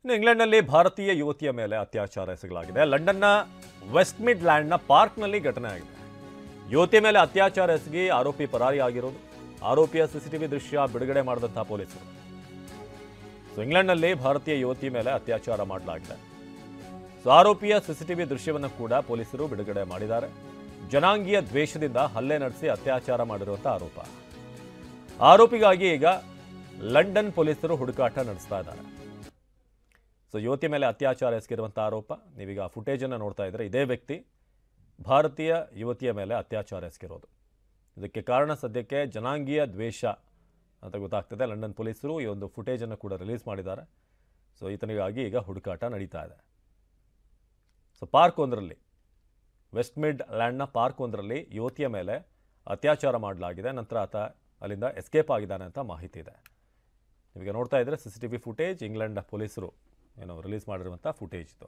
ಇನ್ನು ಇಂಗ್ಲೆಂಡ್ನಲ್ಲಿ ಭಾರತೀಯ ಯುವತಿಯ ಮೇಲೆ ಅತ್ಯಾಚಾರ ಎಸಗಲಾಗಿದೆ. ಲಂಡನ್ನ ವೆಸ್ಟ್ ಮಿಡ್ಲ್ಯಾಂಡ್ನ ಪಾರ್ಕ್ನಲ್ಲಿ ಘಟನೆ ಆಗಿದೆ. ಯುವತಿಯ ಮೇಲೆ ಅತ್ಯಾಚಾರ ಎಸಗಿ ಆರೋಪಿ ಪರಾರಿಯಾಗಿರೋದು. ಆರೋಪಿಯ ಸಿಸಿಟಿವಿ ದೃಶ್ಯ ಬಿಡುಗಡೆ ಮಾಡಿದಂತಹ ಪೊಲೀಸರು. ಇಂಗ್ಲೆಂಡ್ನಲ್ಲಿ ಭಾರತೀಯ ಯುವತಿ ಮೇಲೆ ಅತ್ಯಾಚಾರ ಮಾಡಲಾಗಿದೆ. ಆರೋಪಿಯ ಸಿಸಿಟಿವಿ ದೃಶ್ಯವನ್ನು ಕೂಡ ಪೊಲೀಸರು ಬಿಡುಗಡೆ ಮಾಡಿದ್ದಾರೆ. ಜನಾಂಗೀಯ ದ್ವೇಷದಿಂದ ಹಲ್ಲೆ ನಡೆಸಿ ಅತ್ಯಾಚಾರ ಮಾಡಿರುವಂತಹ ಆರೋಪ. ಆರೋಪಿಗಾಗಿ ಈಗ ಲಂಡನ್ ಪೊಲೀಸರು ಹುಡುಕಾಟ ನಡೆಸ್ತಾ ಇದ್ದಾರೆ. ಯುವತಿ ಮೇಲೆ ಅತ್ಯಾಚಾರ ಎಸಗಿರುವಂತಹ ಆರೋಪ. ನೀವೀಗ ಫುಟೇಜ್ ಅನ್ನು ನೋಡ್ತಾ ಇದ್ರೆ ಇದೇ ವ್ಯಕ್ತಿ ಭಾರತೀಯ ಯುವತಿಯ ಮೇಲೆ ಅತ್ಯಾಚಾರ ಎಸಗಿರೋದು. ಇದಕ್ಕೆ ಕಾರಣ ಸದ್ಯಕ್ಕೆ ಜನಾಂಗೀಯ ದ್ವೇಷ ಅಂತ ಗೊತ್ತಾಗ್ತದೆ. ಲಂಡನ್ ಪೊಲೀಸರು ಈ ಒಂದು ಫುಟೇಜ್ ಅನ್ನು ಕೂಡ ರಿಲೀಸ್ ಮಾಡಿದ್ದಾರೆ. ಈತನಿಗಾಗಿ ಈಗ ಹುಡುಕಾಟ ನಡೀತಾ ಇದೆ. ಪಾರ್ಕ್ ಒಂದರಲ್ಲಿ, ವೆಸ್ಟ್ ಮಿಡ್ ಲ್ಯಾಂಡ್ನ ಪಾರ್ಕ್ ಒಂದರಲ್ಲಿ ಯುವತಿಯ ಮೇಲೆ ಅತ್ಯಾಚಾರ ಮಾಡಲಾಗಿದೆ. ನಂತರ ಆತ ಅಲ್ಲಿಂದ ಎಸ್ಕೇಪ್ ಆಗಿದ್ದಾನೆ ಅಂತ ಮಾಹಿತಿ ಇದೆ. ನೀವೀಗ ನೋಡ್ತಾ ಇದ್ರೆ ಸಿಸಿಟಿವಿ ಫುಟೇಜ್, ಇಂಗ್ಲೆಂಡ್ ಪೊಲೀಸರು ರಿಲೀಸ್ ಮಾಡಿರುವಂಥ ಫುಟೇಜ್ ಇದು.